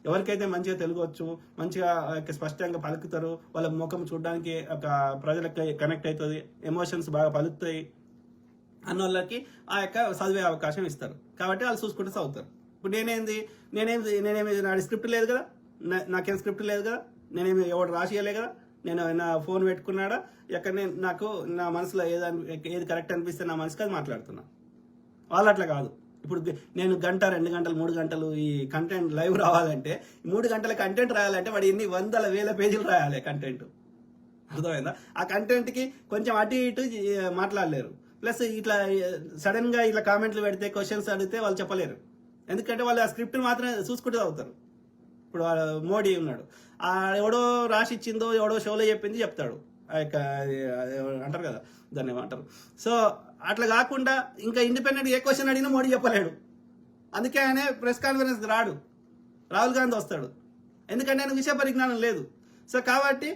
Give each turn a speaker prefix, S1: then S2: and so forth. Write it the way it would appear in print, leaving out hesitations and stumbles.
S1: ఎవరికైతే మంచిగా తెలుగు వచ్చు, మంచిగా స్పష్టంగా పలుకుతారు, వాళ్ళ ముఖం చూడడానికి ఒక ప్రజలకి కనెక్ట్ అవుతుంది, ఎమోషన్స్ బాగా పలుకుతాయి అన్న వాళ్ళకి ఆ యొక్క చదివే అవకాశం ఇస్తారు. కాబట్టి వాళ్ళు చూసుకుంటూ చదువుతారు. ఇప్పుడు నేనేమి నా స్క్రిప్ట్ లేదు కదా, నాకేం స్క్రిప్ట్ లేదు కదా, నేనేమి ఎవడు రాసియలే కదా, నేను నా ఫోన్ పెట్టుకున్నాడా ఎక్కడ నాకు నా మనసులో ఏది కరెక్ట్ అనిపిస్తే నా మనసుకి అది మాట్లాడుతున్నా. వాళ్ళు అట్లా కాదు. ఇప్పుడు నేను గంట 2 గంటలు 3 గంటలు ఈ కంటెంట్ లైవ్ రావాలంటే 3 గంటల కంటెంట్ రాయాలంటే వాడు ఎన్ని వందల వేల పేజీలు రాయాలి కంటెంట్. అర్థమైందా? ఆ కంటెంట్కి కొంచెం అటు ఇటు మాట్లాడలేరు. ప్లస్ ఇట్లా సడన్ గా ఇట్లా కామెంట్లు పెడితే క్వశ్చన్స్ అడిగితే వాళ్ళు చెప్పలేరు. ఎందుకంటే వాళ్ళు ఆ స్క్రిప్ట్ మాత్రమే చూసుకుంటూ అవుతారు. ఇప్పుడు మోడీ ఉన్నాడు, ఎవడో రాసి ఇచ్చిందో ఎవడో షోలో చెప్పింది చెప్తాడు, ఆ యొక్క అంటారు కదా దాన్ని ఏమంటారు. సో అట్లా కాకుండా ఇంకా ఇండిపెండెంట్ ఏ క్వశ్చన్ అడిగినా మోడీ చెప్పలేడు. అందుకే ఆయన ప్రెస్ కాన్ఫరెన్స్కి రాడు, రాహుల్ గాంధీ వస్తాడు, ఎందుకంటే ఆయన విషయ పరిజ్ఞానం లేదు. సో కాబట్టి